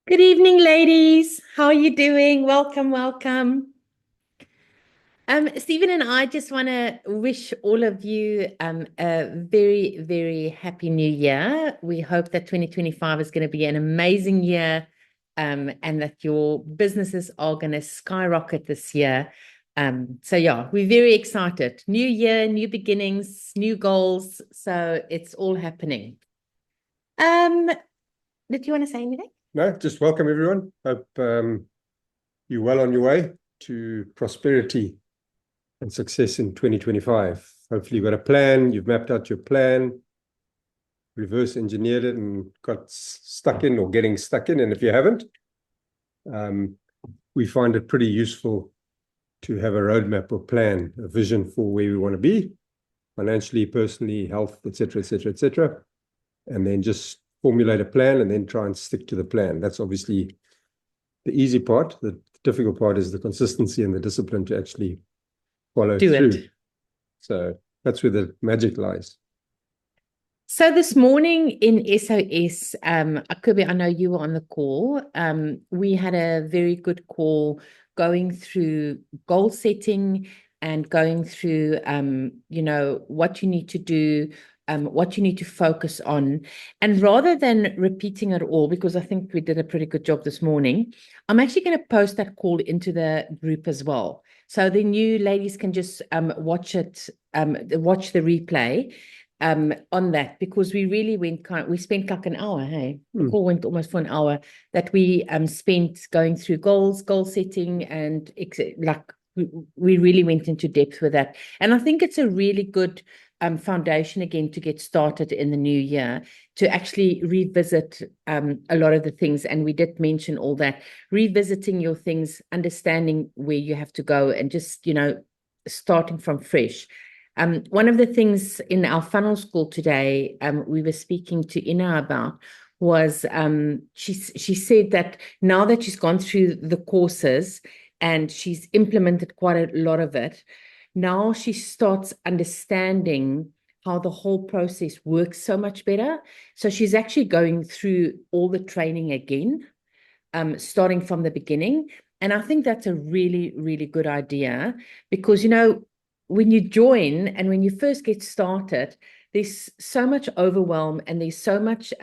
Good evening, ladies. How are you doing? Welcome, welcome. Stephen and I just want to wish all of you a very, very happy new year. We hope that 2025 is going to be an amazing year, and that your businesses are going to skyrocket this year. So yeah, we're very excited. New year, new beginnings, new goals. So it's all happening. Did you want to say anything? No, just welcome everyone. Hope you're well on your way to prosperity and success in 2025. Hopefully you've got a plan, you've mapped out your plan, reverse engineered it and got stuck in or getting stuck in. And if you haven't, we find it pretty useful to have a roadmap or plan, a vision for where we want to be, financially, personally, health, etc., etc., etc. And then just formulate a plan and then try and stick to the plan. That's obviously the easy part. The difficult part is the consistency and the discipline to actually follow through. So that's where the magic lies. So this morning in SOS, Akube, I know you were on the call. We had a very good call going through goal setting and going through, what you need to do, what you need to focus on. And rather than repeating it all, because I think we did a pretty good job this morning, I'm actually going to post that call into the group as well. So the new ladies can just watch it, watch the replay on that, because we really we spent like an hour, hey? The call went almost for an hour that we spent going through goal setting and we really went into depth with that. And I think it's a really good foundation again to get started in the new year, to actually revisit a lot of the things. And we did mention all that, revisiting your things, understanding where you have to go, and just, starting from fresh. One of the things in our funnel school today, we were speaking to Ina about was she said that now that she's gone through the courses and she's implemented quite a lot of it, now she starts understanding how the whole process works so much better. So she's actually going through all the training again, starting from the beginning. And I think that's a really, really good idea, because, when you join and when you first get started, there's so much overwhelm and there's so much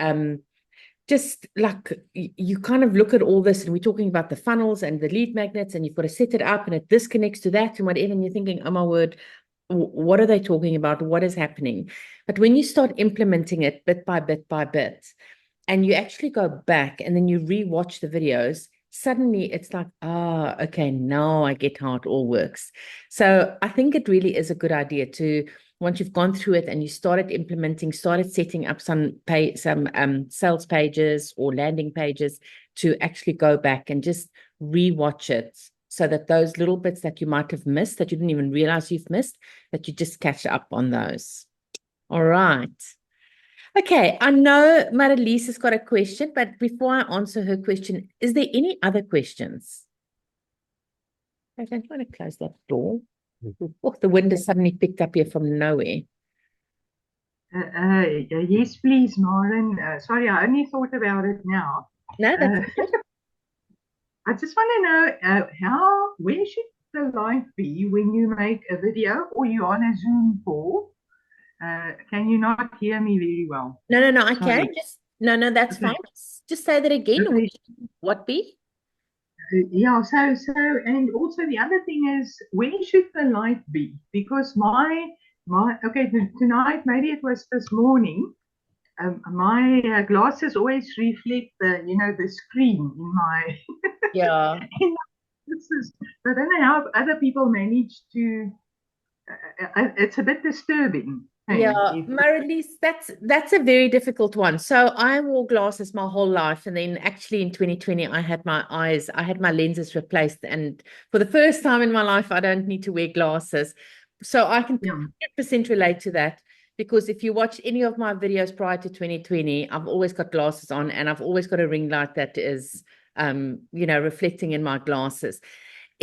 just like you kind of look at all this, and we're talking about the funnels and the lead magnets, and you've got to set it up and it disconnects to that and whatever, and you're thinking, oh my word, what are they talking about? What is happening? But when you start implementing it bit by bit by bit, and you actually go back and then you rewatch the videos, suddenly it's like, okay, now I get how it all works. So I think it really is a good idea to, once you've gone through it and you started implementing, started setting up some sales pages or landing pages, to actually go back and just rewatch it, so that those little bits that you might have missed, that you didn't even realize you've missed, that you just catch up on those. All right. Okay, I know Marilise has got a question, but before I answer her question, is there any other questions? I don't want to close that door. Oh, the wind has suddenly picked up here from nowhere. Yes, please, Maren. Sorry, I only thought about it now. No, that's I just want to know where should the light be when you make a video or you're on a Zoom call? Can you not hear me very well? No, I can just, no, that's fine. Just say that again. Okay. What be? Yeah, so, and also the other thing is, where should the light be? Because okay, tonight, maybe it was this morning, my glasses always reflect the screen in my, Yeah. I don't know how other people manage to, it's a bit disturbing. Yeah, Marilise, that's a very difficult one. So I wore glasses my whole life, and then actually in 2020 I had my lenses replaced, and for the first time in my life I don't need to wear glasses. So I can 100% relate to that, because if you watch any of my videos prior to 2020, I've always got glasses on, and I've always got a ring light that is reflecting in my glasses.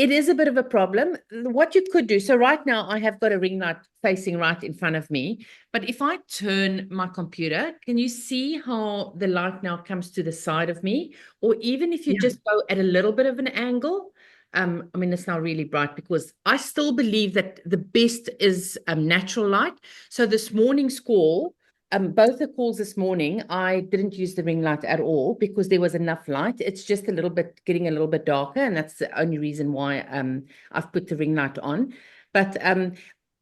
It is a bit of a problem. What you could do, so right now I have got a ring light facing right in front of me, but if I turn my computer, can you see how the light now comes to the side of me? Or even if you Yeah. just go at a little bit of an angle, I mean, it's now really bright because I still believe that the best is natural light. So this morning's call, both the calls this morning, I didn't use the ring light at all because there was enough light. It's just a little bit getting a little bit darker, and that's the only reason why I've put the ring light on. But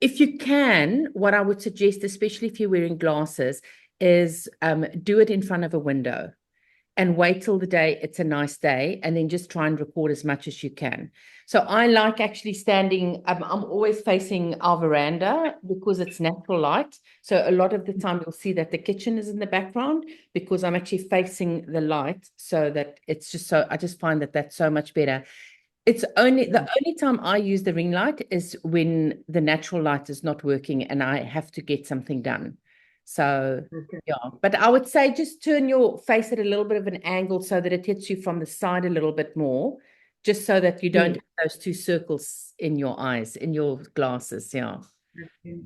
if you can, what I would suggest, especially if you're wearing glasses, is do it in front of a window and wait till the day it's a nice day, and then just try and record as much as you can. So I like actually standing, I'm always facing our veranda because it's natural light. So a lot of the time you'll see that the kitchen is in the background because I'm actually facing the light, so that it's just so, I just find that that's so much better. It's only, the only time I use the ring light is when the natural light is not working and I have to get something done. So Okay. yeah, but I would say just turn your face at a little bit of an angle so that it hits you from the side a little bit more, just so that you don't Yeah. have those two circles in your eyes, in your glasses. Yeah.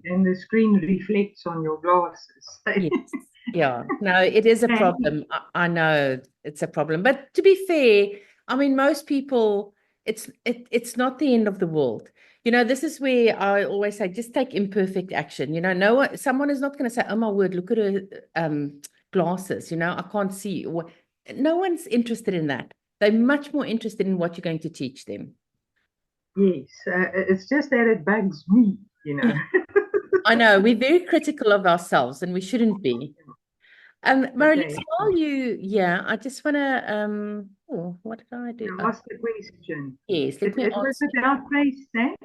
And the screen reflects on your glasses. Yes. Yeah. No, it is a And- problem. I know it's a problem. But to be fair, I mean, most people, it's not the end of the world. You know, this is where I always say, just take imperfect action. You know, no one, someone is not going to say, oh my word, look at her glasses. You know, I can't see. No one's interested in that. They're much more interested in what you're going to teach them. Yes, it's just that it bugs me, you know. I know we're very critical of ourselves, and we shouldn't be. Marlies, Okay. while yeah, I just want to, oh, what did I do? Now, what's the question? Yes, let me It was answer. about Paystack.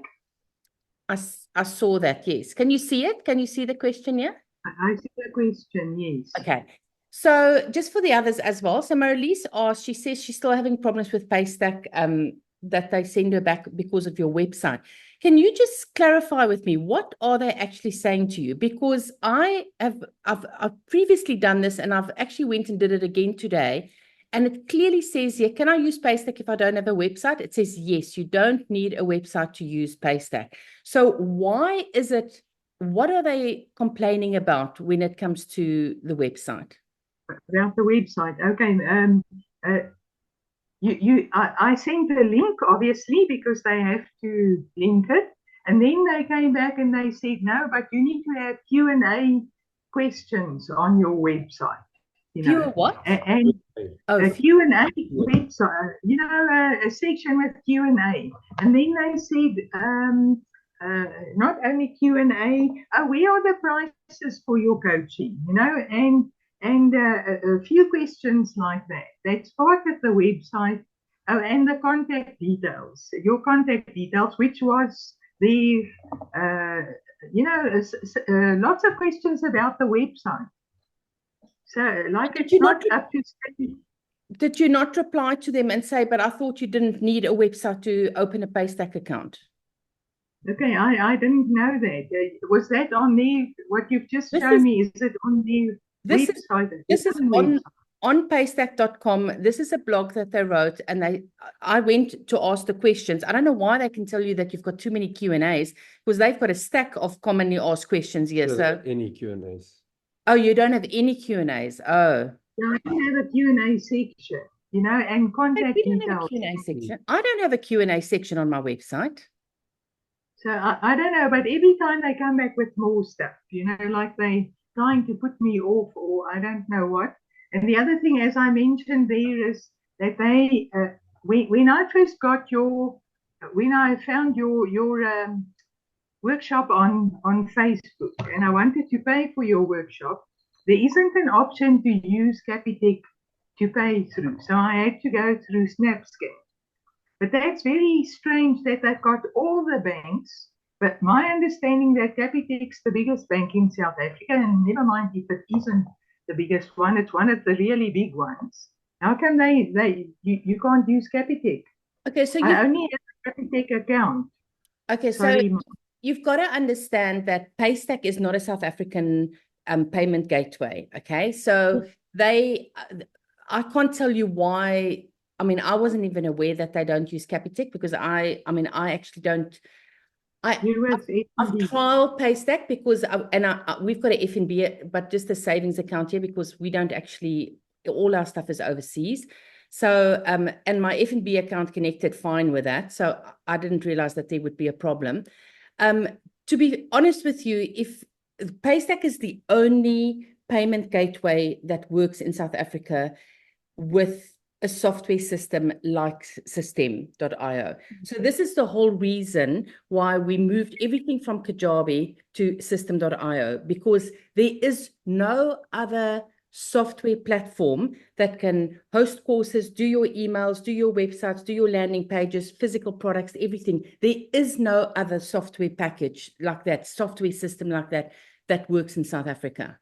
I saw that, yes. Can you see it? Can you see the question, yeah? I see the question, yes. Okay. So just for the others as well. So Marlies asked, she says she's still having problems with Paystack, that they send her back because of your website. Can you just clarify with me, what are they actually saying to you? Because I've previously done this, and I've actually went and did it again today. And it clearly says here, can I use Paystack if I don't have a website? It says, yes, you don't need a website to use Paystack. So why is it, what are they complaining about when it comes to the website? About the website. Okay. I sent the link, obviously, because they have to link it. And then they came back and they said, no, but you need to have Q&A questions on your website. You know, Fewer what? and Oh, a Q&A website, you know, a section with Q&A. And then they said, not only Q&A, where are the prices for your coaching, you know, and a few questions like that. That's part of the website. Oh, and the contact details, your contact details, which was the, you know, lots of questions about the website. So, like, Did it's you not not up to state. Did you not reply to them and say, but I thought you didn't need a website to open a Paystack account? Okay, I didn't know that. Was that on the, what you've just This shown is- me, is it on the This website? this is website? on paystack.com. This is a blog that they wrote, and I went to ask the questions. I don't know why they can tell you that you've got too many Q&As, because they've got a stack of commonly asked questions here. So, Any Q&As. oh, you don't have any Q&As. Oh. Yeah, I don't have a Q&A section, you know, and contact We don't have a details. Q&A section. I don't have a Q&A section on my website. So I don't know, but every time they come back with more stuff, you know, like they trying to put me off, or I don't know what. And the other thing, as I mentioned there, is that they, when I first got when I found your workshop on Facebook, and I wanted to pay for your workshop, there isn't an option to use Capitec to pay through. So I had to go through SnapScan. But that's very strange that they've got all the banks. But my understanding that Capitec's the biggest bank in South Africa, and never mind if it isn't the biggest one, it's one of the really big ones. How come you can't use Capitec? Okay, so I only have a Capitec account. Okay, Sorry. so you've got to understand that Paystack is not a South African payment gateway. Okay, so I can't tell you why I mean, I wasn't even aware that they don't use Capitec, because I mean, I actually don't. You with I've FNB. trialed Paystack because we've got an FNB, but just a savings account here, because we don't actually, all our stuff is overseas. So, and my FNB account connected fine with that. So I didn't realize that there would be a problem. To be honest with you, if Paystack is the only payment gateway that works in South Africa with a software system like System.io. So this is the whole reason why we moved everything from Kajabi to System.io, because there is no other software platform that can host courses, do your emails, do your websites, do your landing pages, physical products, everything. There is no other software package like that, software system like that, that works in South Africa.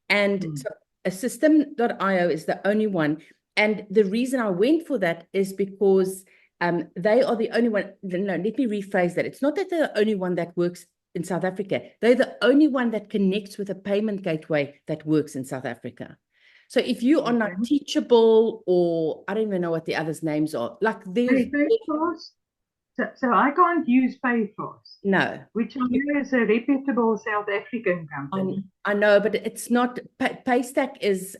And so a System.io is the only one. And the reason I went for that is because they are the only one. No, let me rephrase that. It's not that they're the only one that works in South Africa. They're the only one that connects with a payment gateway that works in South Africa. So if you are not Teachable, or I don't even know what the others' names are, like there's Payfast. So I can't use Payfast. No. Which I know is a reputable South African company. I know, but it's not. Paystack is,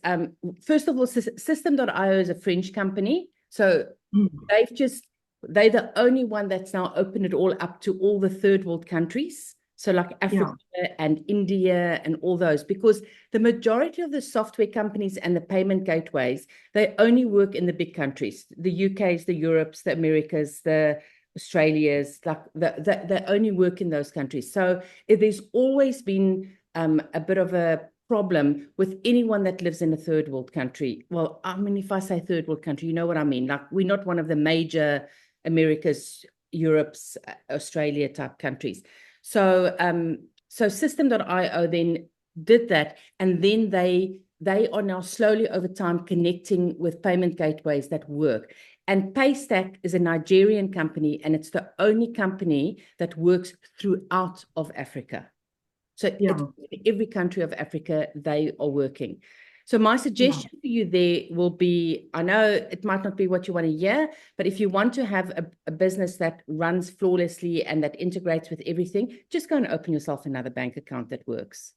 first of all, System.io is a French company. So they're the only one that's now opened it all up to all the third world countries. So like Africa and India and all those, because the majority of the software companies and the payment gateways, they only work in the big countries, the UKs, the Europes, the Americas, the Australia's, like they only work in those countries. So there's always been a bit of a problem with anyone that lives in a third world country. Well, I mean, if I say third world country, you know what I mean. Like, we're not one of the major Americas, Europe's, Australia type countries. So so System.io then did that, and then they are now slowly over time connecting with payment gateways that work. And Paystack is a Nigerian company, and it's the only company that works throughout of Africa. So every country of Africa, they are working. So my suggestion for you there will be, I know it might not be what you want to hear, but if you want to have a business that runs flawlessly and that integrates with everything, just go and open yourself another bank account that works.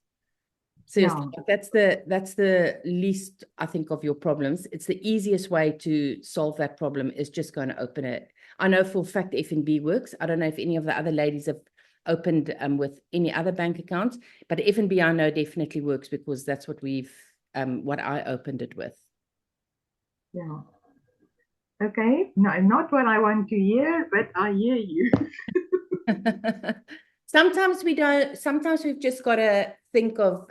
Seriously, that's the least, I think, of your problems. It's the easiest way to solve that problem is just going to open it. I know for a fact FNB works. I don't know if any of the other ladies have opened with any other bank accounts, but FNB I know definitely works, because that's what what I opened it with. Yeah. Okay. No, not what I want to hear, but I hear you. Sometimes we don't, sometimes we've just got to think of,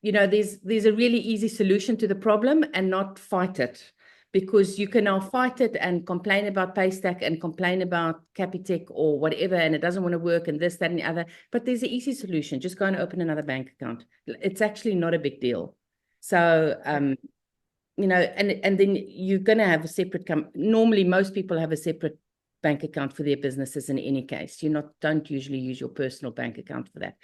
you know, there's a really easy solution to the problem and not fight it, because you can now fight it and complain about Paystack and complain about Capitec or whatever, and it doesn't want to work and this, that, and the other. But there's an easy solution. Just go and open another bank account. It's actually not a big deal. So, you know, and then you're going to have a separate normally most people have a separate bank account for their businesses in any case. Don't usually use your personal bank account for that.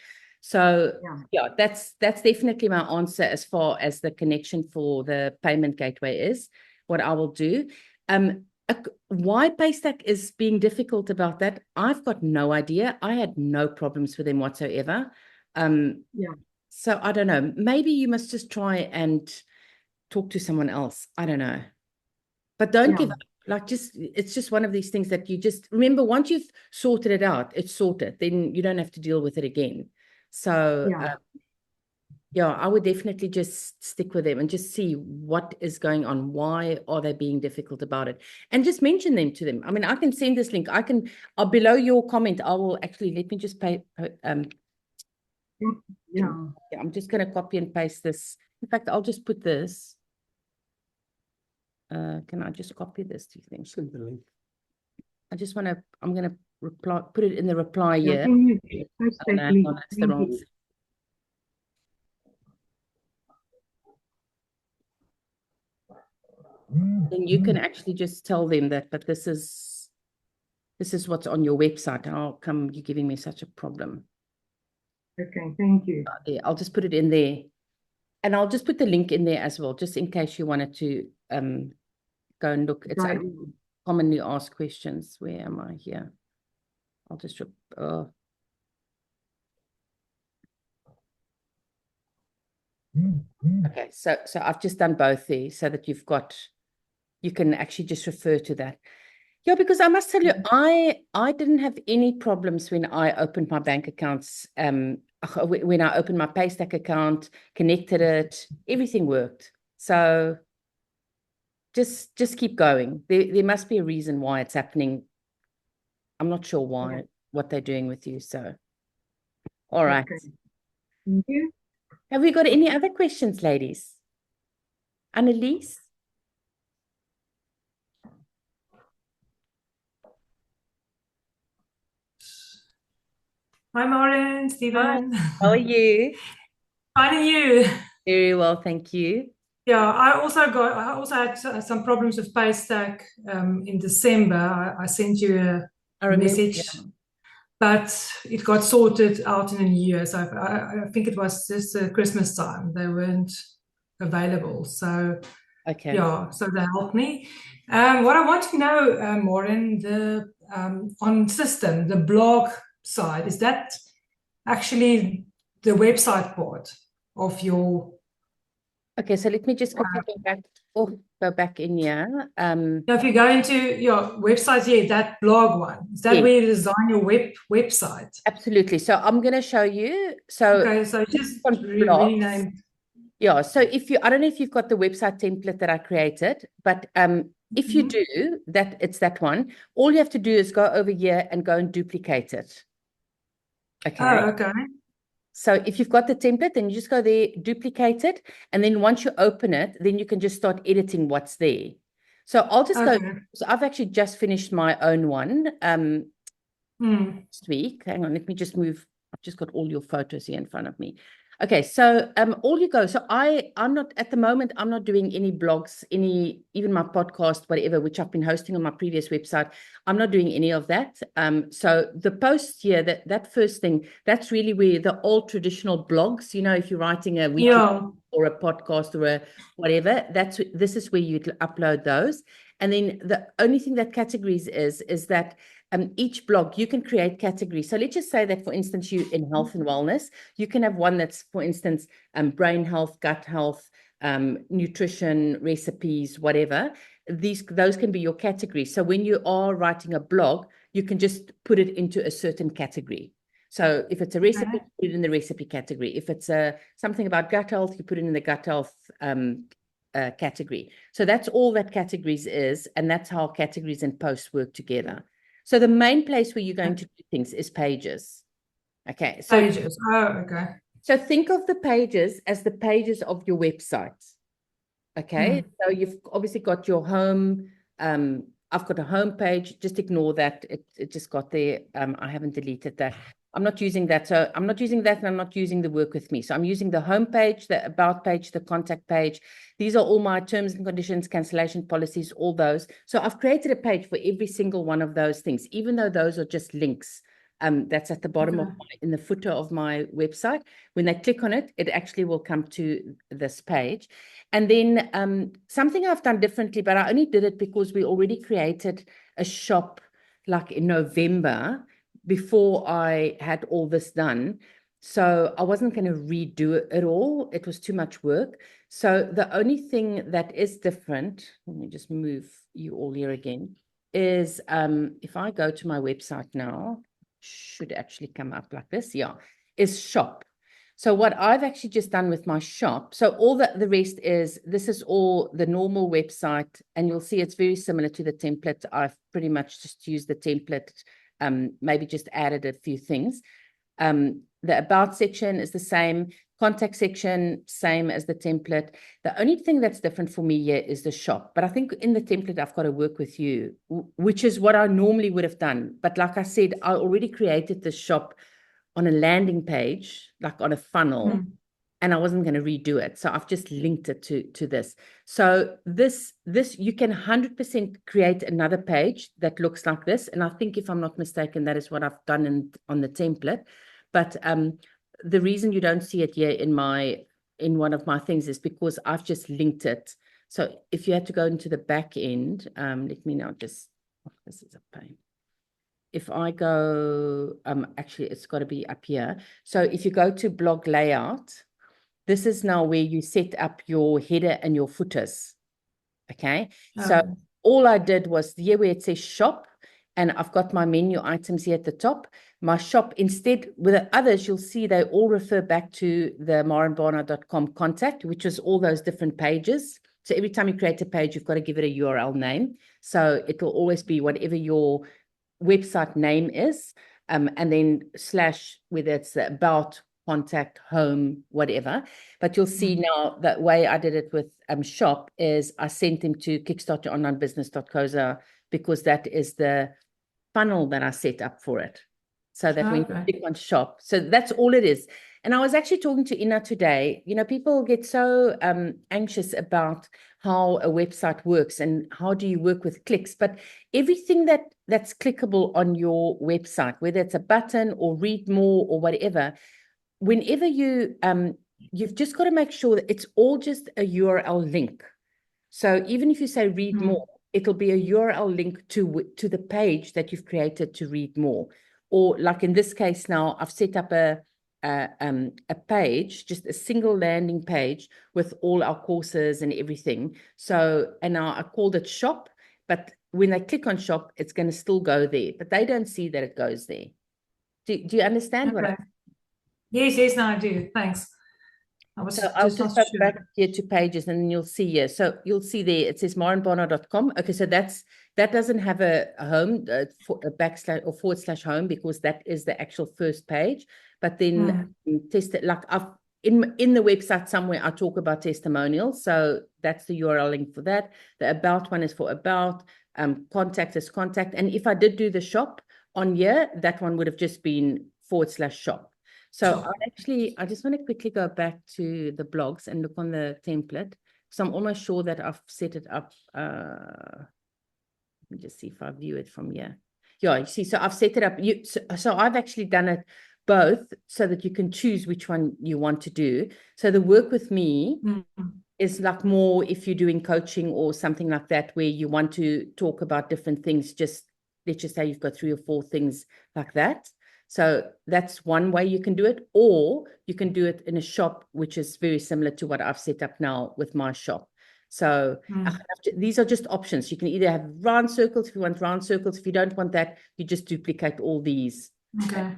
So yeah, that's definitely my answer as far as the connection for the payment gateway is, what I will do. Why Paystack is being difficult about that, I've got no idea. I had no problems with them whatsoever. So I don't know, maybe you must just try and talk to someone else. I don't know, but don't give up. Like, it's just one of these things that you just remember, once you've sorted it out, it's sorted. Then you don't have to deal with it again. So I would definitely just stick with them and just see what is going on. Why are they being difficult about it? And just mention them to them. I mean, I can send this link. Below your comment, I will actually, let me just I'm just going to copy and paste this. In fact, I'll just put this. Can I just copy this, do you think? Send the link. I'm going to reply, put it in the reply here. That's the wrong. Then you can actually just tell them that, but this is what's on your website. How come you're giving me such a problem? Okay, thank you. I'll just put it in there. And I'll just put the link in there as well, just in case you wanted to go and look. It's Right. commonly asked questions. Where am I here? I'll just, okay, so I've just done both there so that you can actually just refer to that. Yeah, because I must tell you, I didn't have any problems when I opened my bank accounts. When I opened my Paystack account, connected it, everything worked. So just keep going. There must be a reason why it's happening. I'm not sure why, what they're doing with you. So, all right. Okay. Thank you. Have we got any other questions, ladies? Annelies? Hi, Maureen, Stephen. How are you? Fine, and you? Very well, thank you. Yeah, I also had some problems with Paystack in December. I sent you I a remember, message, yeah. but it got sorted out in a new year. So I think it was just Christmas time. They weren't available. So Okay. yeah, so they helped me. What I want to know, Maureen, on system, the blog side, is that actually the website part of your? Okay, so let me just quickly go back in here. Now, if you go into your website here, that blog one, is that Yes. where you design your website? Absolutely. So I'm going to show you. So Okay, so just on blogs. rename. Yeah, so I don't know if you've got the website template that I created, but if you do, it's that one. All you have to do is go over here and go and duplicate it. Okay. Oh, okay. So if you've got the template, then you just go there, duplicate it, and then once you open it, then you can just start editing what's there. So I'll just go. So I've actually just finished my own one last week. Hang on, let me just move. I've just got all your photos here in front of me. Okay, so all you go. So I'm not at the moment. I'm not doing any blogs, even my podcast, whatever, which I've been hosting on my previous website. I'm not doing any of that. So the post here, that first thing, that's really where the old traditional blogs. You know, if you're writing a weekly or a podcast or a whatever, this is where you upload those. And then the only thing that categories is that. Each blog, you can create categories. So let's just say that, for instance, you in health and wellness, you can have one that's, for instance, brain health, gut health, nutrition, recipes, whatever. Those can be your categories. So when you are writing a blog, you can just put it into a certain category. So if it's a recipe, you put it in the recipe category. If it's something about gut health, you put it in the gut health category. So that's all that categories is, and that's how categories and posts work together. So the main place where you're going to do things is pages. Okay. So pages. Oh, okay. So think of the pages as the pages of your website. Okay. So you've obviously got your home. I've got a home page. Just ignore that. It just got there. I haven't deleted that. I'm not using that. So I'm not using that, and I'm not using the work with me. So I'm using the home page, the about page, the contact page. These are all my terms and conditions, cancellation policies, all those. So I've created a page for every single one of those things, even though those are just links. That's at the bottom of in the footer of my website. When they click on it, it actually will come to this page. And then something I've done differently, but I only did it because we already created a shop like in November before I had all this done. So I wasn't going to redo it at all. It was too much work. So the only thing that is different, let me just move you all here again, is if I go to my website now, should actually come up like this, is shop. So what I've actually just done with my shop, so all the rest this is all the normal website, and you'll see it's very similar to the template. I've pretty much just used the template, maybe just added a few things. The about section is the same, contact section, same as the template. The only thing that's different for me here is the shop. But I think in the template, I've got to work with you, which is what I normally would have done. But like I said, I already created the shop on a landing page, like on a funnel, and I wasn't going to redo it. So I've just linked it to this. So this you can 100% create another page that looks like this. And I think, if I'm not mistaken, that is what I've done on the template. But the reason you don't see it here in one of my things is because I've just linked it So if you had to go into the back end, let me now just, oh, this is a pain. If I go, actually, it's got to be up here. So if you go to blog layout, this is now where you set up your header and your footers. Okay. So all I did was here where it says shop, and I've got my menu items here at the top. My shop, instead, with the others, you'll see they all refer back to the maureenbarnard.com contact, which was all those different pages. So every time you create a page, you've got to give it a URL name. So it will always be whatever your website name is, and then slash, whether it's the about, contact, home, whatever. But you'll see now that way I did it with shop is I sent them to kickstartyouronlinebusiness.co.za, because that is the funnel that I set up for it. So that when you click on shop, so that's all it is. And I was actually talking to Ina today, you know, people get so anxious about how a website works and how do you work with clicks, but everything that's clickable on your website, whether it's a button or read more or whatever, whenever you've just got to make sure that it's all just a URL link. So even if you say read more, it'll be a URL link to the page that you've created to read more. Or like in this case now, I've set up a page, just a single landing page with all our courses and everything. So, and now I called it shop, but when they click on shop, it's going to still go there, but they don't see that it goes there. Do you understand what I'm saying? Yes, no, I do. Thanks. So I'll just go back here to pages, and then you'll see here. So you'll see there, it says maureenbarnard.com. Okay, so that doesn't have a home, a backslash or / home, because that is the actual first page. But then test it, like I've in the website somewhere, I talk about testimonials. So that's the URL link for that. The about one is for about, contact is contact. And if I did do the shop on here, that one would have just been / shop. So I just want to quickly go back to the blogs and look on the template. So I'm almost sure that I've set it up. Let me just see if I view it from here. Yeah, you see, so I've set it up. So I've actually done it both so that you can choose which one you want to do. So the work with me is like more if you're doing coaching or something like that, where you want to talk about different things. Just let's just say you've got 3 or 4 things like that. So that's one way you can do it, or you can do it in a shop, which is very similar to what I've set up now with my shop. So these are just options. You can either have round circles if you want round circles. If you don't want that, you just duplicate all these. Okay.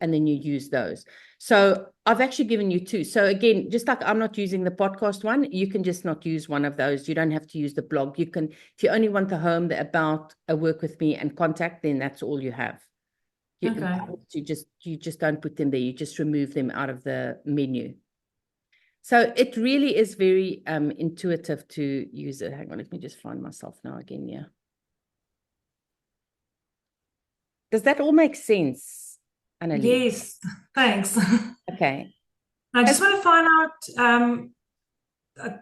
And then you use those. So I've actually given you 2. So again, just like I'm not using the podcast one, you can just not use one of those. You don't have to use the blog. You can, if you only want the home, the about, a work with me and contact, then that's all you have. You just don't put them there. You just remove them out of the menu. So it really is very intuitive to use it. Hang on, let me just find myself now again. Yeah. Does that all make sense, Annalie? Yes, thanks. Okay. I just want to find out,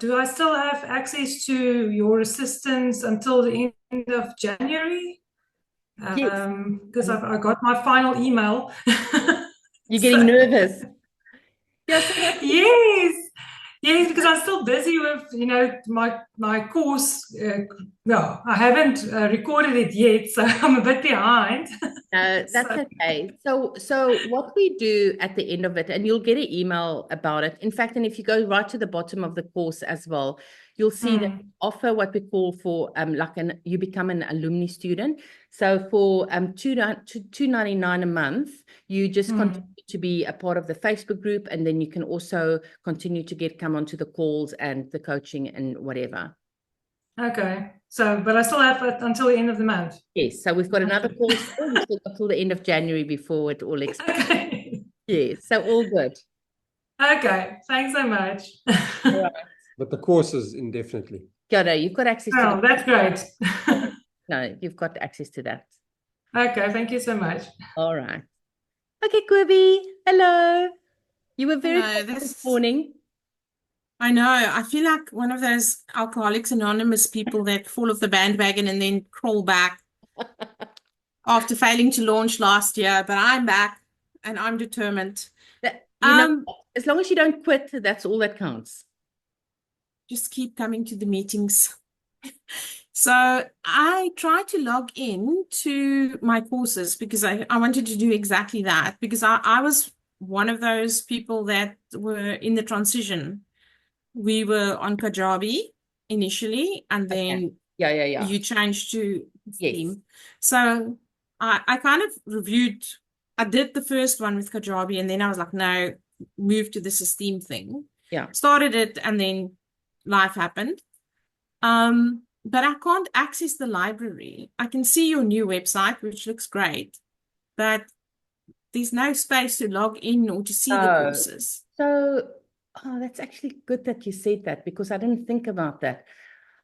do I still have access to your assistance until the end of January? Because I got my final email. You're getting nervous. Yes, because I'm still busy with, you know, my course. No, I haven't recorded it yet, so I'm a bit behind. No, that's okay. So what we do at the end of it, and you'll get an email about it. In fact, and if you go right to the bottom of the course as well, you'll see that we offer what we call for you become an alumni student. So for $2.99 a month, you just continue to be a part of the Facebook group, and then you can also continue to come onto the calls and the coaching and whatever. Okay. So, but I still have it until the end of the month. Yes. So we've got another course until the end of January before it all expires. Okay. Yes. So all good. Okay. Thanks so much. All right. But the course is indefinitely. Yeah, no, you've got access to that. That's great. No, you've got access to that. Okay. Thank you so much. All right. Okay, Kobie. Hello. You were very this morning. I know. I feel like one of those Alcoholics Anonymous people that fall off the bandwagon and then crawl back after failing to launch last year. But I'm back and I'm determined. You know, as long as you don't quit, that's all that counts. just keep coming to the meetings. So I tried to log in to my courses because I wanted to do exactly that, because I was one of those people that were in the transition. We were on Kajabi initially, and then Yeah. you changed to Yes. Steam. So I kind of reviewed, I did the first one with Kajabi, and then I was like, no, move to the Steam thing. Yeah. Started it, and then life happened. But I can't access the library. I can see your new website, which looks great, but there's no space to log in or to see the courses. So, that's actually good that you said that, because I didn't think about that.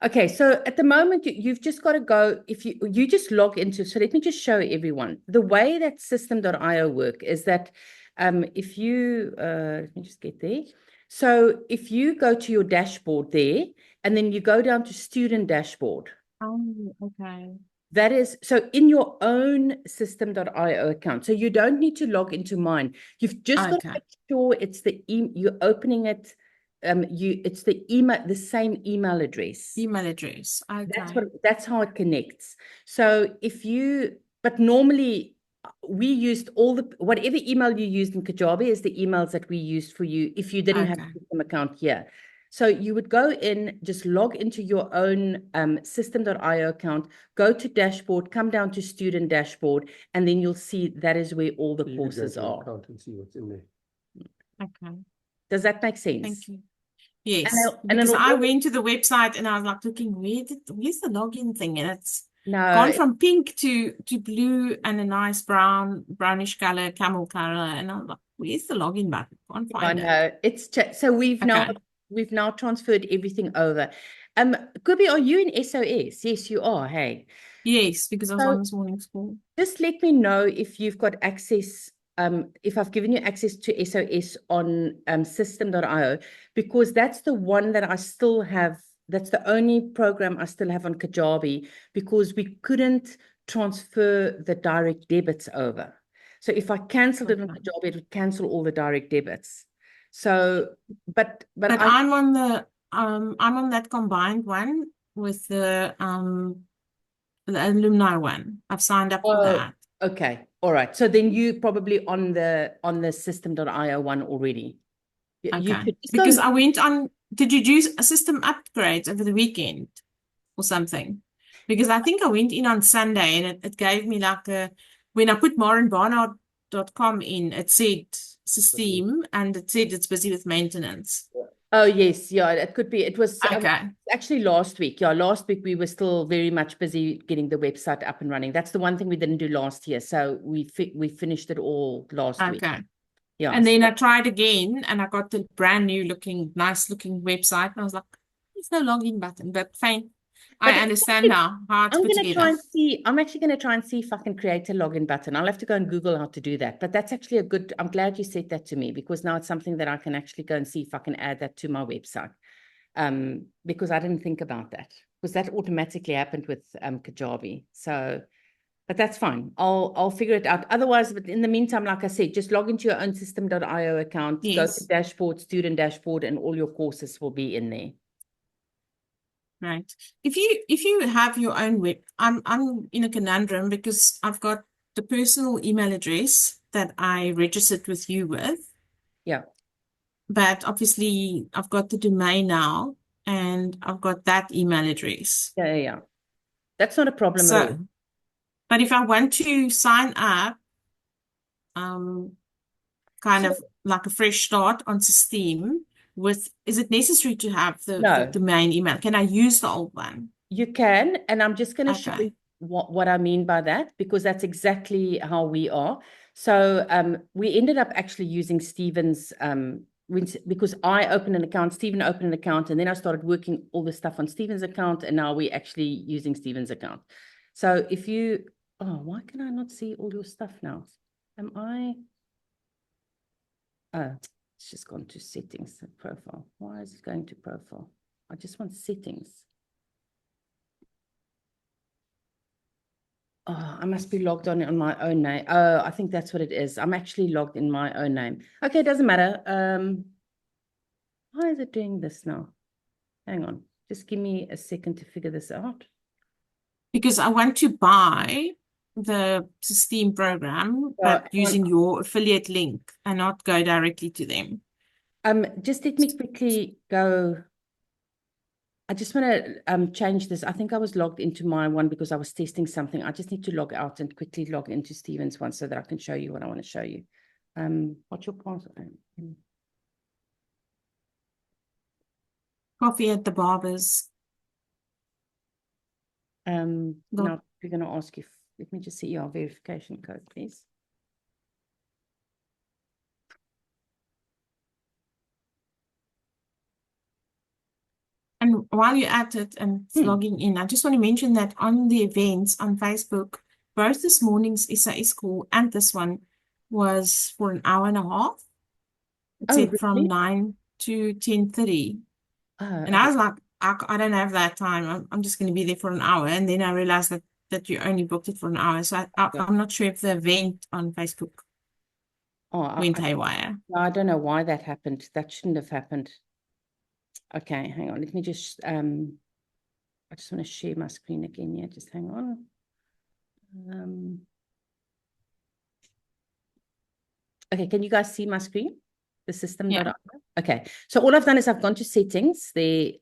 Okay, so at the moment you've just got to go, if you just log into, so let me just show everyone. The way that system.io work is that if you, let me just get there. So if you go to your dashboard there, and then you go down to student dashboard. Oh, okay. That is, so in your own system.io account. So you don't need to log into mine. You've just got to make sure it's you're opening it. It's the email, the same email address. Email address. Okay. That's how it connects. So but normally we used whatever email you used in Kajabi is the emails that we used for you if you didn't have a system account here. So you would go in, just log into your own system.io account, go to dashboard, come down to student dashboard, and then you'll see that is where all the courses are. Account and see what's in there. Okay. Does that make sense? Thank you. Yes, and because I went to the website and I was like looking, where's the login thing? And it's gone from pink to blue and a nice brownish color, camel color. And I was like, where's the login button? Can't find it. I know. It's so we've now transferred everything over. Kubi, are you in SOS? Yes, you are. Hey. Yes, because I was on this morning school. Just let me know if you've got access. If I've given you access to SOS on system.io, because that's the one that I still have. That's the only program I still have on Kajabi, because we couldn't transfer the direct debits over. So if I cancelled it on Kajabi, it would cancel all the direct debits. So, but I'm on that combined one with the alumni one. I've signed up for that. Okay. All right. So then you probably on the system.io one already. Okay. Because I went on, did you do a system upgrade over the weekend or something? Because I think I went in on Sunday and it gave me like when I put maureenbarnard.com in, it said Steam and it said it's busy with maintenance. Oh, yes. Yeah, it could be. It was actually last week. Yeah, last week we were still very much busy getting the website up and running. That's the one thing we didn't do last year. So we finished it all last week. Okay. Yeah. And then I tried again and I got the brand new nice looking website. And I was like, there's no login button, but fine. I understand now how it's put together. I'm actually going to try and see if I can create a login button. I'll have to go and Google how to do that. But that's actually I'm glad you said that to me, because now it's something that I can actually go and see if I can add that to my website. Because I didn't think about that, because that automatically happened with Kajabi. So, but that's fine. I'll figure it out. Otherwise, but in the meantime, like I said, just log into your own system.io account, go to dashboard, student dashboard, and all your courses will be in there. Right. If you have your own web, I'm in a conundrum because I've got the personal email address that I registered with you with. Yeah. But obviously I've got the domain now and I've got that email address. Yeah. That's not a problem at all. But if I want to sign up, kind of like a fresh start on Steam, is it necessary to have the domain email? Can I use the old one? You can, and I'm just going to show you what I mean by that, because that's exactly how we are. So we ended up actually using Stephen's, because I opened an account, Stephen opened an account, and then I started working all the stuff on Stephen's account, and now we're actually using Stephen's account. So if you, why can I not see all your stuff now? It's just gone to settings, profile. Why is it going to profile? I just want settings. I must be logged on my own name. Oh, I think that's what it is. I'm actually logged in my own name. Okay, it doesn't matter. Why is it doing this now? Hang on. Just give me a second to figure this out. Because I want to buy the Steam program, but using your affiliate link and not go directly to them. Just let me quickly go. I just want to change this. I think I was logged into my one because I was testing something. I just need to log out and quickly log into Stephen's one so that I can show you what I want to show you. What's your password? Coffee at the Barber's. Now we're going to ask you. Let me just see your verification code, please. And while you're at it and logging in, I just want to mention that on the events on Facebook, both this morning's SAS call and this one was for an hour and a half. It said really? from 9 to 10:30. And I was like, I don't have that time. I'm just going to be there for an hour. And then I realized that you only booked it for an hour. So I'm not sure if the event on Facebook went haywire. I don't know why that happened. That shouldn't have happened. Okay, hang on. Let me just, I just want to share my screen again. Yeah, just hang on. Okay, can you guys see my screen? The system. Yeah. Okay, so all I've done is I've gone to settings,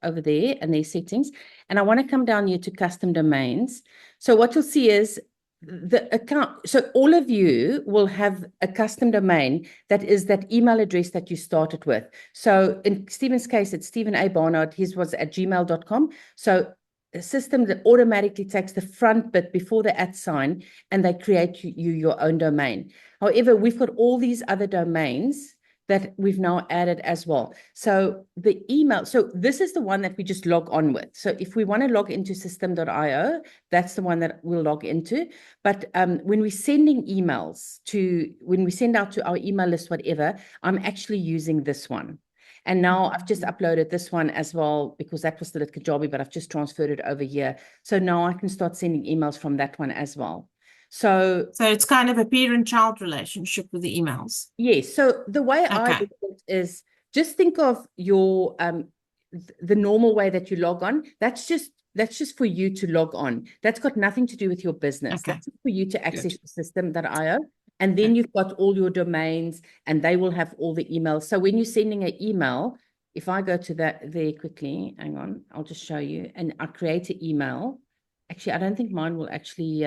over there, and there's settings, and I want to come down here to custom domains. So what you'll see is the account. So all of you will have a custom domain that is that email address that you started with. So in Stephen's case, it's Stephen A. Barnard. His was at gmail.com. So a system that automatically takes the front bit before the @ sign, and they create you your own domain. However, we've got all these other domains that we've now added as well. So the email, so this is the one that we just log on with. So if we want to log into system.io, that's the one that we'll log into. But when we're sending emails when we send out to our email list, whatever, I'm actually using this one. And now I've just uploaded this one as well because that was still at Kajabi, but I've just transferred it over here. So now I can start sending emails from that one as well. So it's kind of a parent-child relationship with the emails. Yes. So the way I do it is just think of your the normal way that you log on. That's just for you to log on. That's got nothing to do with your business. Okay. That's for you to access the system.io. And then you've got all your domains and they will have all the emails. So when you're sending an email, if I go to that there quickly, hang on, I'll just show you. And I create an email. Actually, I don't think mine will actually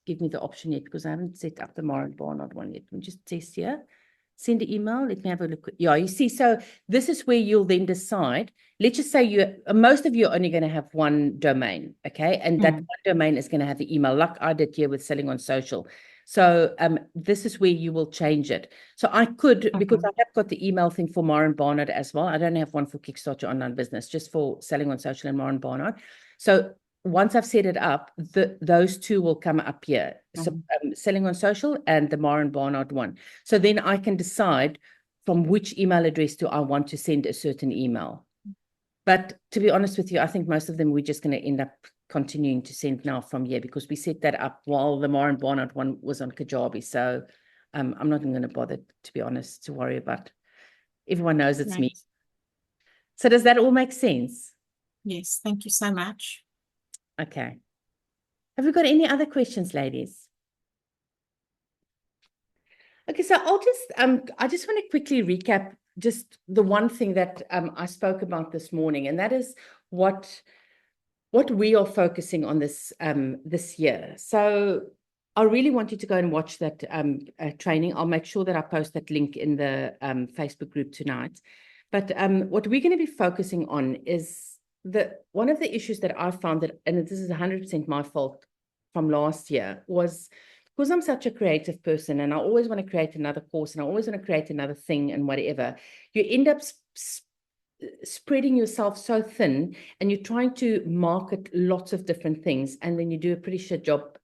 give me the option yet because I haven't set up the Maren Barnard one yet. Let me just test here. Send an email. Let me have a look. Yeah, you see, so this is where you'll then decide. Let's just say most of you are only going to have one domain, okay? And that one domain is going to have the email, like I did here with Selling on Social. So this is where you will change it. So I could, because I have got the email thing for Maren Barnard as well. I don't have one for Kickstart Your Online Business, just for Selling on Social and Maren Barnard. So once I've set it up, those two will come up here. So Selling on Social and the Maren Barnard one. So then I can decide from which email address do I want to send a certain email. But to be honest with you, I think most of them we're just going to end up continuing to send now from here because we set that up while the Maren Barnard one was on Kajabi. So I'm not even going to bother, to be honest, to worry about. Everyone knows it's me. So does that all make sense? Yes, thank you so much. Okay. Have we got any other questions, ladies? Okay, so I just want to quickly recap just the one thing that I spoke about this morning, and that is what we are focusing on this year. So I really want you to go and watch that training. I'll make sure that I post that link in the Facebook group tonight. But what we're going to be focusing on is one of the issues that I found that, and this is 100% my fault from last year, was because I'm such a creative person and I always want to create another course and I always want to create another thing and whatever, you end up spreading yourself so thin and you're trying to market lots of different things and then you do a pretty shit job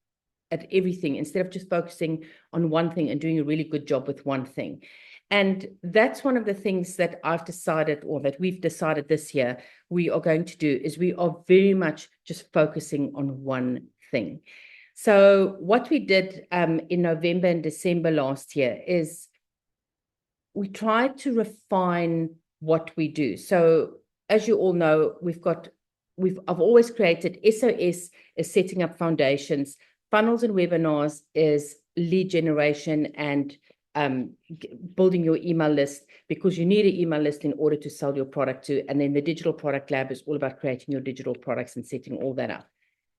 at everything instead of just focusing on one thing and doing a really good job with one thing. And that's one of the things that I've decided, or that we've decided this year we are going to do, is we are very much just focusing on one thing. So what we did in November and December last year is we tried to refine what we do. So as you all know, I've always created SOS is setting up foundations, funnels and webinars is lead generation and building your email list, because you need an email list in order to sell your product to. And then the digital product lab is all about creating your digital products and setting all that up.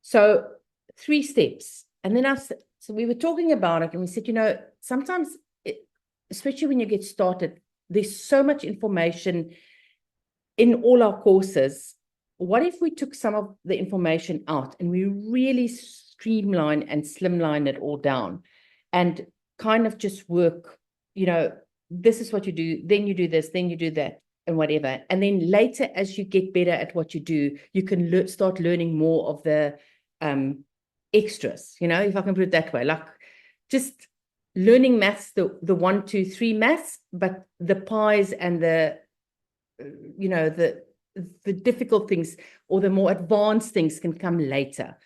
So 3 steps. And then so we were talking about it and we said, you know, sometimes, especially when you get started, there's so much information in all our courses. What if we took some of the information out and we really streamline and slimline it all down and kind of just work, you know, this is what you do, then you do this, then you do that, and whatever. And then later, as you get better at what you do, you can start learning more of the extras, you know, if I can put it that way, like just learning maths, the 1, 2, 3 maths, but the pies and the, you know, the difficult things or the more advanced things can come later.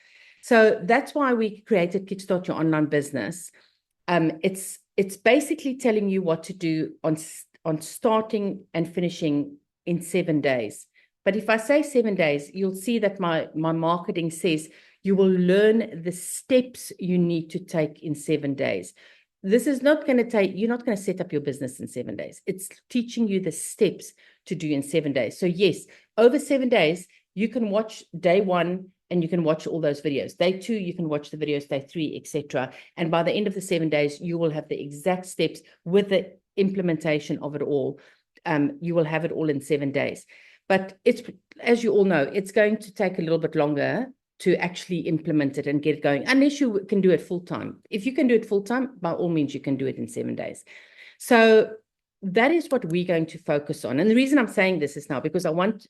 So that's why we created Kickstart Your Online Business. It's basically telling you what to do on starting and finishing in 7 days. But if I say 7 days, you'll see that my marketing says you will learn the steps you need to take in 7 days. This is not going to take, you're not going to set up your business in 7 days. It's teaching you the steps to do in 7 days. So yes, over 7 days, you can watch day 1 and you can watch all those videos. Day 2, you can watch the videos, day 3, etc. And by the end of the 7 days, you will have the exact steps with the implementation of it all. You will have it all in 7 days. But it's, as you all know, it's going to take a little bit longer to actually implement it and get it going, unless you can do it full time. If you can do it full time, by all means, you can do it in 7 days. So that is what we're going to focus on. And the reason I'm saying this is now because I want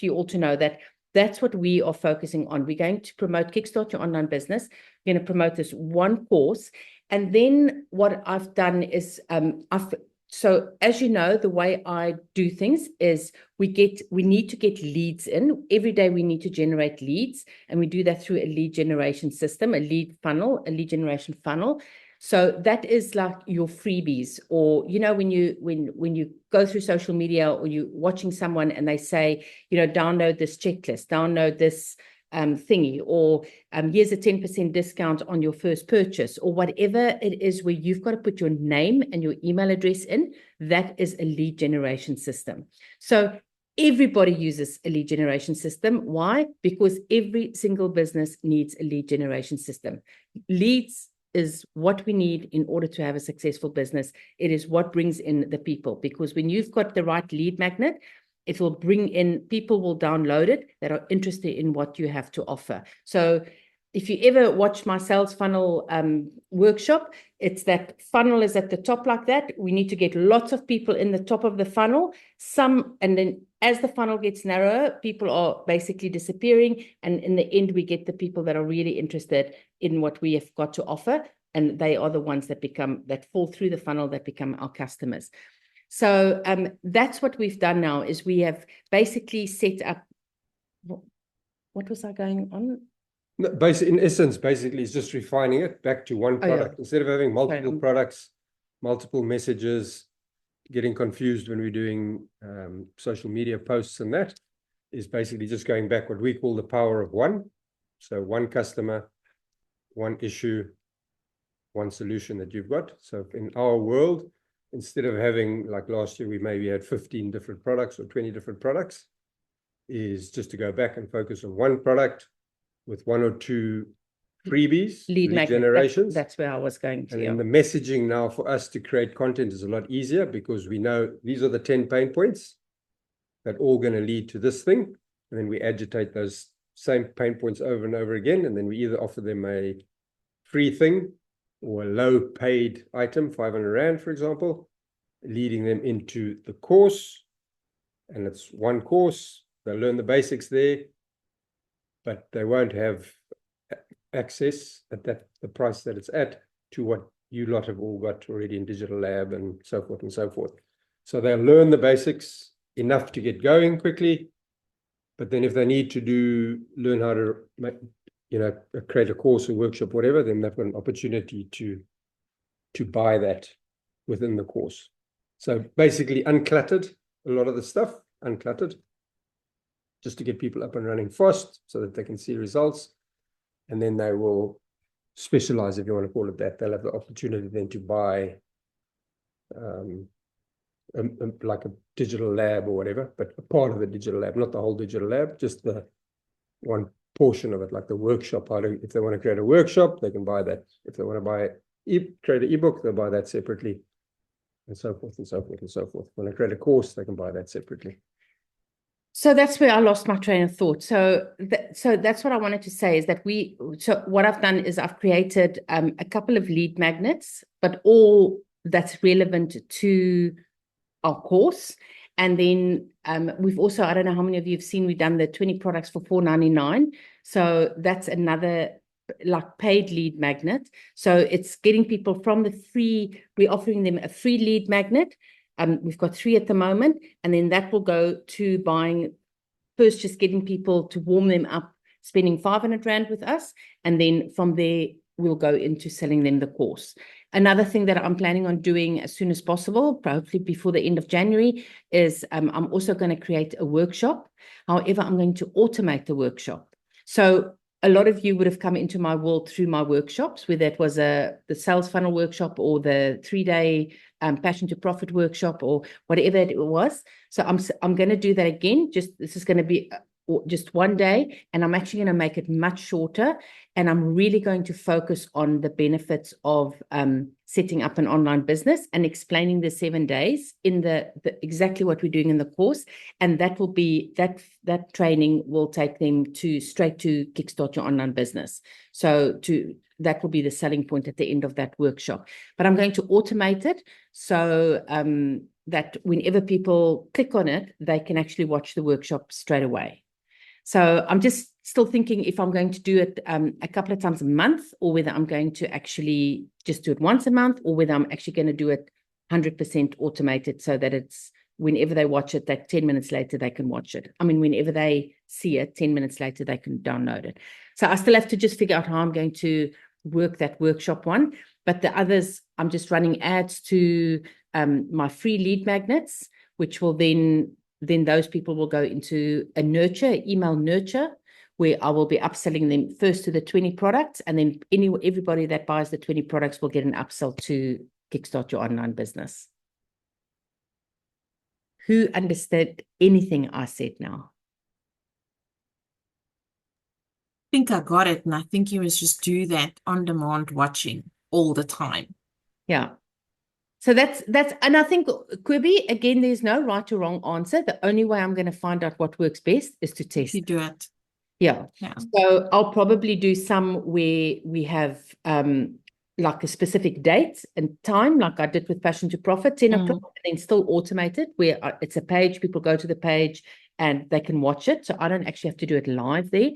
you all to know that that's what we are focusing on. We're going to promote Kickstart Your Online Business. We're going to promote this one course. And then what I've done is, so as you know, the way I do things is we need to get leads in. Every day we need to generate leads, and we do that through a lead generation system, a lead generation funnel. So that is like your freebies, or, you know, when you go through social media or you're watching someone and they say, you know, download this checklist, download this thingy, or here's a 10% discount on your first purchase, or whatever it is where you've got to put your name and your email address in, that is a lead generation system. So everybody uses a lead generation system. Why? Because every single business needs a lead generation system. Leads is what we need in order to have a successful business. It is what brings in the people, because when you've got the right lead magnet, it will bring in, people will download it that are interested in what you have to offer. So if you ever watch my sales funnel workshop, it's that funnel is at the top like that. We need to get lots of people in the top of the funnel. And then as the funnel gets narrower, people are basically disappearing. And in the end, we get the people that are really interested in what we have got to offer. And they are the ones that fall through the funnel, that become our customers. So that's what we've done now, is we have basically set up, what was I going on? No, in essence, basically, it's just refining it back to one product. Instead of having multiple products, multiple messages, getting confused when we're doing social media posts, and that is basically just going back what we call the power of one. So one customer, one issue, one solution that you've got. So in our world, instead of having, like last year, we maybe had 15 different products or 20 different products, is just to go back and focus on one product with 1 or 2 freebies, lead generations. That's where I was going to. And then the messaging now for us to create content is a lot easier, because we know these are the 10 pain points that all going to lead to this thing. And then we agitate those same pain points over and over again. And then we either offer them a free thing or a low paid item, 500 Rand, for example, leading them into the course. And it's one course. They'll learn the basics there, but they won't have access at the price that it's at to what you lot have all got already in Digital Lab and so forth and so forth. So they'll learn the basics enough to get going quickly, but then if they need to learn how to make, create a course or workshop, whatever, then they've got an opportunity to buy that within the course. So basically uncluttered, a lot of the stuff uncluttered, just to get people up and running fast so that they can see results. And then they will specialize, if you want to call it that. They'll have the opportunity then to buy like a digital lab or whatever, but a part of the digital lab, not the whole digital lab, just the one portion of it, like the workshop. If they want to create a workshop, they can buy that. If they want to create an ebook, they'll buy that separately, and so forth and so forth and so forth. When they create a course, they can buy that separately. So that's where I lost my train of thought. So that's what I wanted to say is that so what I've done is I've created a couple of lead magnets, but all that's relevant to our course. And then we've also, I don't know how many of you have seen, we've done the 20 products for $4.99. So that's another like paid lead magnet. So it's getting people from the free, we're offering them a free lead magnet. We've got 3 at the moment, and then that will go to buying first, just getting people to warm them up, spending 500 Rand with us. And then from there, we'll go into selling them the course. Another thing that I'm planning on doing as soon as possible, probably before the end of January, is I'm also going to create a workshop. However, I'm going to automate the workshop. So a lot of you would have come into my world through my workshops, whether it was the sales funnel workshop or the 3-day passion to profit workshop or whatever it was. So I'm going to do that again. This is going to be just one day, and I'm actually going to make it much shorter. And I'm really going to focus on the benefits of setting up an online business and explaining the 7 days in the exactly what we're doing in the course. And that will be that training will take them straight to Kickstart Your Online Business. So that will be the selling point at the end of that workshop. But I'm going to automate it so that whenever people click on it, they can actually watch the workshop straight away. So I'm just still thinking if I'm going to do it a couple of times a month, or whether I'm going to actually just do it once a month, or whether I'm actually going to do it 100% automated so that it's whenever they watch it, that 10 minutes later they can watch it. I mean, whenever they see it, 10 minutes later they can download it. So I still have to just figure out how I'm going to work that workshop one. But the others, I'm just running ads to my free lead magnets, which will then those people will go into a email nurture, where I will be upselling them first to the 20 products, and then everybody that buys the 20 products will get an upsell to Kickstart Your Online Business. Who understood anything I said now? I think I got it, and I think you must just do that on-demand watching all the time. Yeah. So that's, and I think, Quibi, again, there's no right or wrong answer. The only way I'm going to find out what works best is to test. You do it. Yeah. So I'll probably do some where we have like a specific date and time, like I did with Passion to Profit, 10 o'clock, and then still automate it, where it's a page, people go to the page and they can watch it. So I don't actually have to do it live there.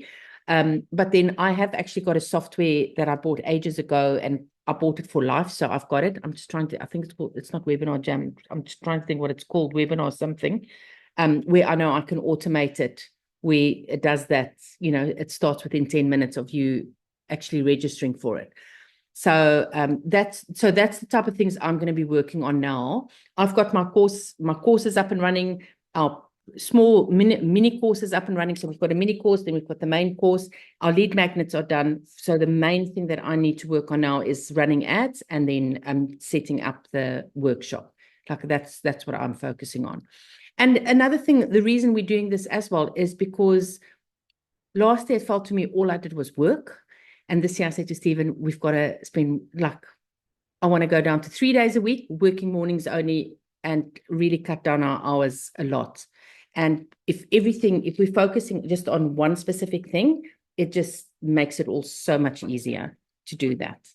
But then I have actually got a software that I bought ages ago, and I bought it for life. So I've got it. I'm just trying to, I think it's not Webinar Jam. I'm just trying to think what it's called, Webinar something, where I know I can automate it, where it does that, it starts within 10 minutes of you actually registering for it. So that's the type of things I'm going to be working on now. I've got my courses up and running, our small mini courses up and running. So we've got a mini course, then we've got the main course. Our lead magnets are done. So the main thing that I need to work on now is running ads, and then setting up the workshop. Like that's what I'm focusing on. And another thing, the reason we're doing this as well is because last year it felt to me all I did was work. And this year I said to Stephen, we've got to spend, I want to go down to 3 days a week, working mornings only, and really cut down our hours a lot. And if we're focusing just on one specific thing, it just makes it all so much easier to do that.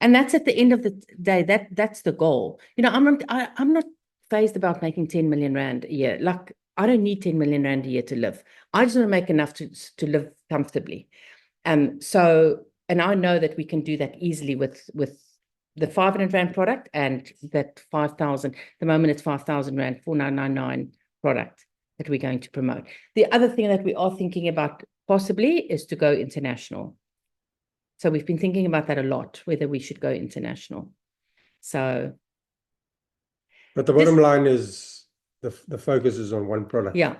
And that's at the end of the day, that's the goal. I'm not phased about making 10 million Rand a year. I don't need 10 million Rand a year to live. I just want to make enough to live comfortably. And I know that we can do that easily with the 500 Rand product and that 5,000. The moment it's 5,000 Rand, 4,999 product that we're going to promote. The other thing that we are thinking about possibly is to go international. So we've been thinking about that a lot, whether we should go international. So. But the bottom line is the focus is on one product. Yeah.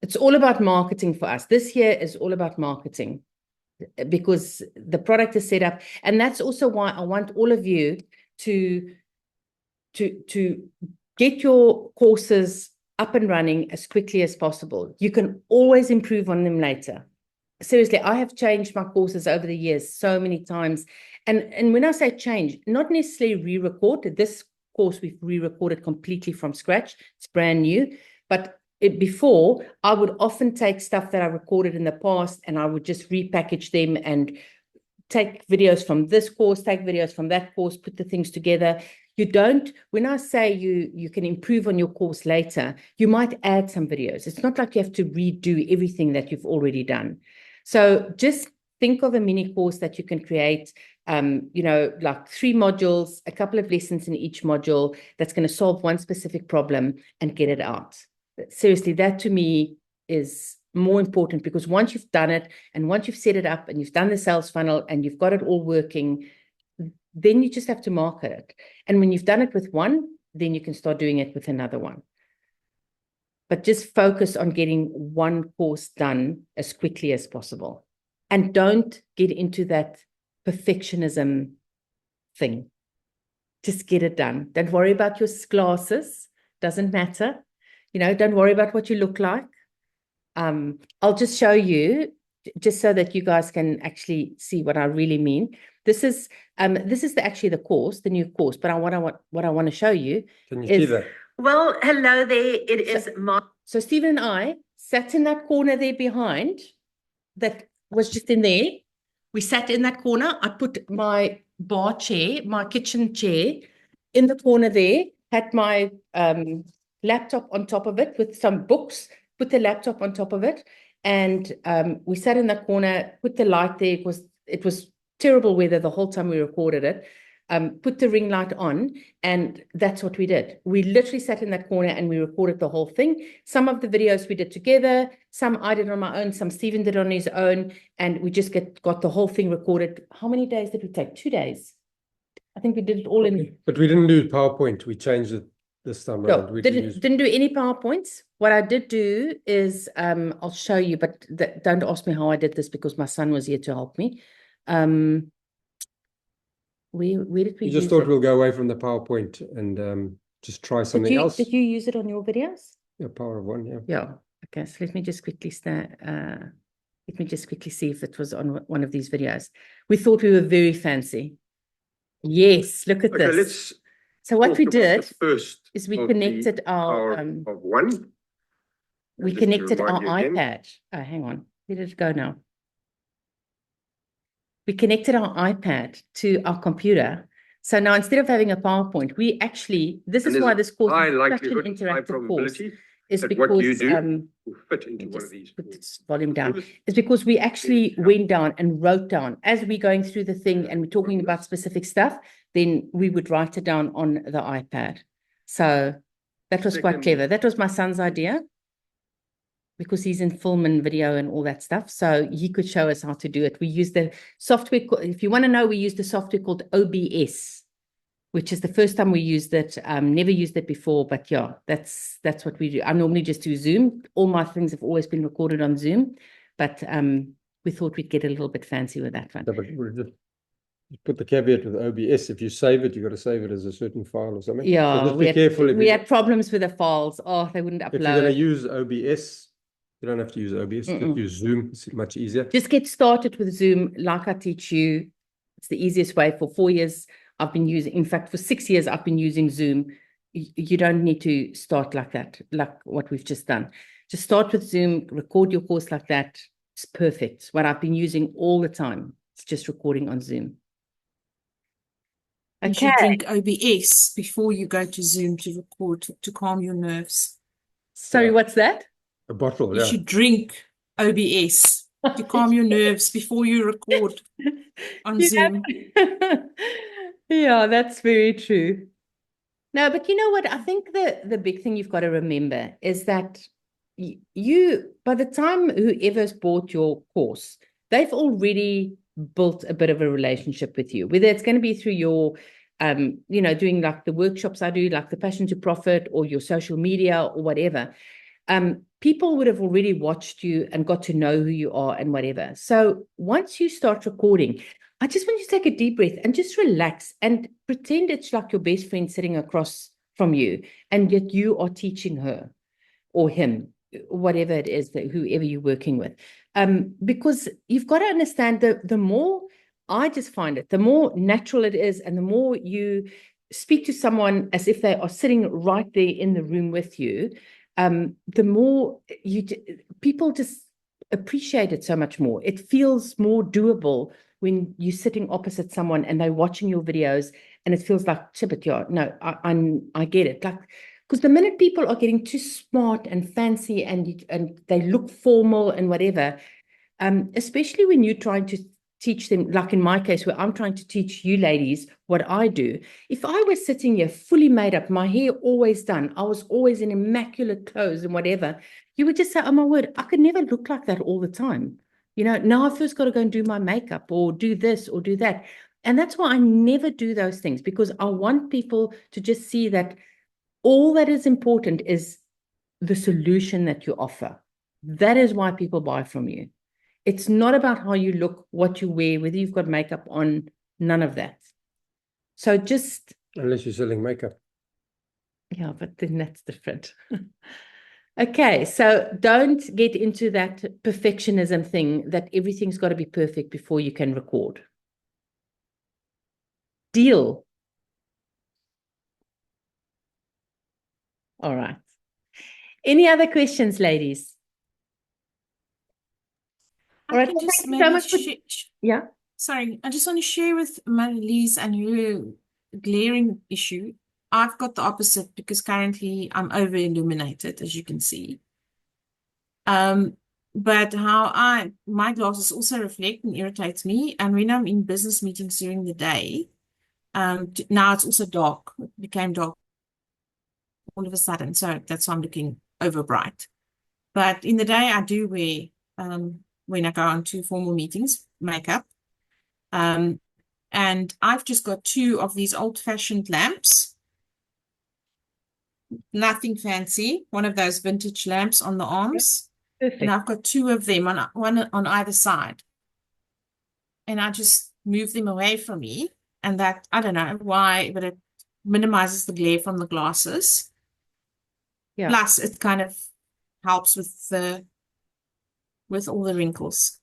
It's all about marketing for us. This year is all about marketing because the product is set up. And that's also why I want all of you to get your courses up and running as quickly as possible. You can always improve on them later. Seriously, I have changed my courses over the years so many times. And when I say change, not necessarily re-record. This course we've re-recorded completely from scratch. It's brand new. But before, I would often take stuff that I recorded in the past and I would just repackage them and take videos from this course, take videos from that course, put the things together. You don't, when I say you can improve on your course later, you might add some videos. It's not like you have to redo everything that you've already done. So just think of a mini course that you can create, like 3 modules, a couple of lessons in each module that's going to solve one specific problem and get it out. Seriously, that to me is more important because once you've done it and once you've set it up and you've done the sales funnel and you've got it all working, then you just have to market it. And when you've done it with one, then you can start doing it with another one. But just focus on getting one course done as quickly as possible. And don't get into that perfectionism thing. Just get it done. Don't worry about your glasses. Doesn't matter. Don't worry about what you look like. I'll just show you, just so that you guys can actually see what I really mean. This is actually the course, the new course. But what I want to show you Can you is, see that? well, hello there. It is Mark. So Stephen and I sat in that corner there behind. That was just in there. We sat in that corner. I put my bar chair, my kitchen chair, in the corner there. Had my laptop on top of it with some books. Put the laptop on top of it, and we sat in that corner. Put the light there. It was terrible weather the whole time we recorded it. Put the ring light on, and that's what we did. We literally sat in that corner and we recorded the whole thing. Some of the videos we did together, some I did on my own, some Stephen did on his own, and we just got the whole thing recorded. How many days did we take? 2 days. I think we did it all in. But we didn't do PowerPoint. We changed it this time around. No, didn't do any PowerPoints. What I did do is, I'll show you, but don't ask me how I did this because my son was here to help me. Where did we just thought we'll go away from the PowerPoint and just try something else. Did you use it on your videos? Yeah, Power of One, yeah. Yeah. Okay, so let me just quickly see if it was on one of these videos. We thought we were very fancy. Yes, look at this. So what we did is we connected our we connected our iPad. Oh, hang on. Where did it go now? We connected our iPad to our computer. So now instead of having a PowerPoint, we actually, this is why this course is such an interactive course, is because, fit into one of these. Put this volume down. It's because we actually went down and wrote down, as we're going through the thing and we're talking about specific stuff, then we would write it down on the iPad. So that was quite clever. That was my son's idea, because he's in film and video and all that stuff. So he could show us how to do it. We use the software, if you want to know, we use the software called OBS, which is the first time we used it. Never used it before, but yeah, that's what we do. I normally just do Zoom. All my things have always been recorded on Zoom, but we thought we'd get a little bit fancy with that one. No, but we're just put the caveat with OBS. If you save it, you've got to save it as a certain file or something. Yeah, so just be careful. We had problems with the files. Oh, they wouldn't upload. If you're going to use OBS, you don't have to use OBS. Just use Zoom. It's much easier. Just get started with Zoom like I teach you. It's the easiest way. For 4 years, I've been using, in fact, for 6 years, I've been using Zoom. You don't need to start like that, like what we've just done. Just start with Zoom, record your course like that. It's perfect. What I've been using all the time. It's just recording on Zoom. You should drink OBS before you go to Zoom to record to calm your nerves. Sorry, what's that? A bottle, You should drink OBS to calm your nerves before you record on Zoom. Yeah, that's very true. No, but you know what? I think the big thing you've got to remember is that you, by the time whoever's bought your course, they've already built a bit of a relationship with you, whether it's going to be through your, doing like the workshops I do, like the Passion to Profit, or your social media or whatever. people would have already watched you and got to know who you are and whatever. So once you start recording, I just want you to take a deep breath and just relax and pretend it's like your best friend sitting across from you, and yet you are teaching her or him, whatever it is, that whoever you're working with. Because you've got to understand that the more, I just find it, the more natural it is, and the more you speak to someone as if they are sitting right there in the room with you, the more people just appreciate it so much more. It feels more doable when you're sitting opposite someone and they're watching your videos, and it feels like, but yeah, no, I get it. Like, because the minute people are getting too smart and fancy and they look formal and whatever, especially when you're trying to teach them, like in my case, where I'm trying to teach you ladies what I do. If I was sitting here fully made up, my hair always done, I was always in immaculate clothes and whatever, you would just say, oh my word, I could never look like that all the time. You know, now I first got to go and do my makeup or do this or do that. And that's why I never do those things, because I want people to just see that all that is important is the solution that you offer. That is why people buy from you. It's not about how you look, what you wear, whether you've got makeup on, none of that. So just... Unless you're selling makeup. Yeah, but then that's different. Okay, so don't get into that perfectionism thing that everything's got to be perfect before you can record. Deal. All right. Any other questions, ladies? All right. I can Well, just thank you so maybe much for... Yeah. Sorry, I just want to share with Marlies and her glaring issue. I've got the opposite, because currently I'm over illuminated, as you can see. But my glasses also reflect and irritates me. And when I'm in business meetings during the day, now it's also dark. It became dark all of a sudden. So that's why I'm looking over bright. But in the day, I do wear, when I go on to formal meetings, makeup. And I've just got 2 of these old-fashioned lamps. Nothing fancy. One of those vintage lamps on the arms. Perfect. And I've got 2 of them, one on either side. And I just move them away from me. And that, I don't know why, but it minimizes the glare from the glasses. Yeah. Plus, it kind of helps with all the wrinkles.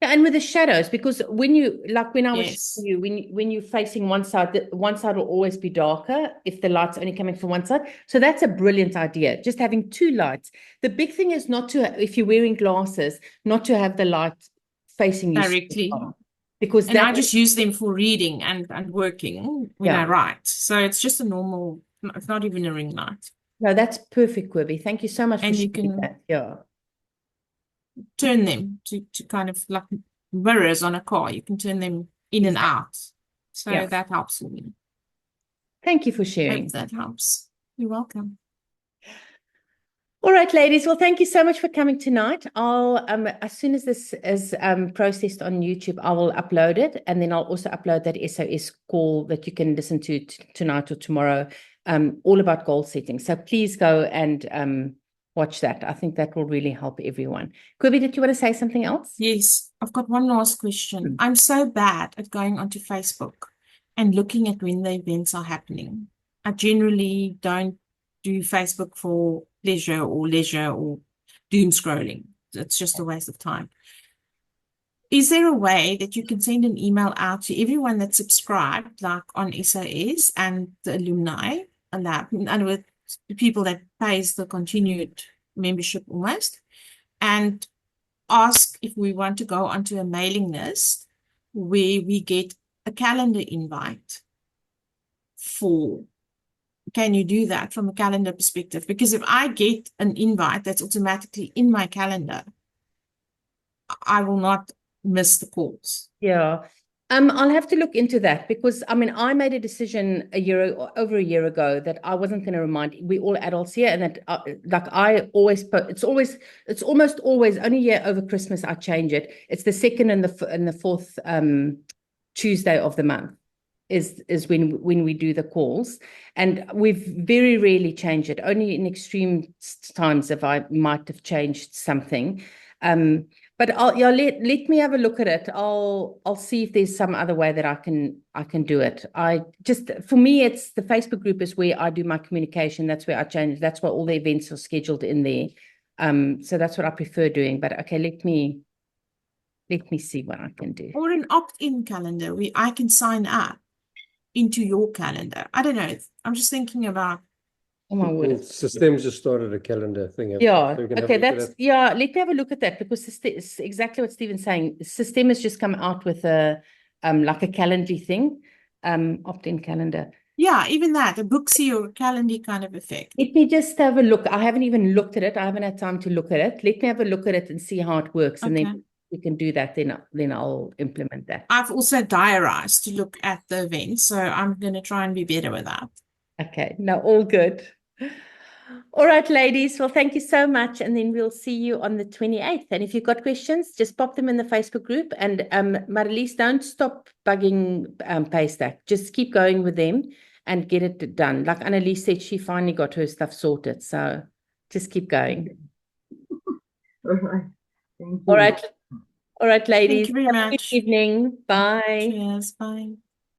Yeah, and with the shadows, because when you, like when I was Yes. showing you, when you're facing one side, one side will always be darker if the light's only coming from one side. So that's a brilliant idea, just having 2 lights. The big thing is not to, if you're wearing glasses, not to have the light facing you Directly. because And I that just use them for reading and working when I write. So it's just a normal, it's not even a ring light. no, that's perfect, Quibby. Thank you so much for And you sharing can that. Yeah. turn them to kind of like mirrors on a car. You can turn them in and out. So Yeah. that helps for me. Thank you for sharing. Hope that helps. You're welcome. All right, ladies. Well, thank you so much for coming tonight. I'll, as soon as this is processed on YouTube, I will upload it, and then I'll also upload that SOS call that you can listen to tonight or tomorrow, all about goal setting. So please go and watch that. I think that will really help everyone. Quibby, did you want to say something else? Yes, I've got one last question. Mm. I'm so bad at going onto Facebook and looking at when the events are happening. I generally don't do Facebook for leisure or doom scrolling. It's just a waste of time. Is there a way that you can send an email out to everyone that's subscribed, like on SOS and the alumni, and with the people that pays the continued membership almost, and ask if we want to go onto a mailing list where we get a calendar invite can you do that from a calendar perspective? Because if I get an invite that's automatically in my calendar, I will not miss the calls. Yeah. I'll have to look into that, because I mean, I made a decision over a year ago that I wasn't going to remind. We're all adults here, and that like I always it's almost always only year over Christmas I change it. It's the second and the fourth Tuesday of the month. is when we do the calls, and we've very rarely changed it. Only in extreme times if I might have changed something. But let me have a look at it. I'll see if there's some other way that I can do it. For me, it's the Facebook group is where I do my communication. That's where I change. That's where all the events are scheduled in there. So that's what I prefer doing. But okay, let me see what I can do. Or an opt-in calendar where I can sign up into your calendar. I don't know. I'm just thinking about. Oh my word. Systems just started a calendar thing. Yeah, So we can have a okay, look at that's, it. yeah, let me have a look at that, because it's exactly what Stephen's saying. System has just come out with a, like a Calendly thing, opt-in calendar. Yeah, even that, a Booksy or Calendly kind of effect. Let me just have a look. I haven't even looked at it. I haven't had time to look at it. Let me have a look at it and see how it works. And Okay. then we can do that. Then I'll implement that. I've also diarized to look at the event, so I'm going to try and be better with that. Okay, no, all good. All right, ladies. Well, thank you so much. And then we'll see you on the 28th. And if you've got questions, just pop them in the Facebook group. And Marlies, don't stop bugging Paystack. Just keep going with them and get it done. Like Annelies said, she finally got her stuff sorted. So just keep going. All right. Thank you. All right. All right, ladies. Thank you very Have a good much. evening. Bye. Cheers. Bye.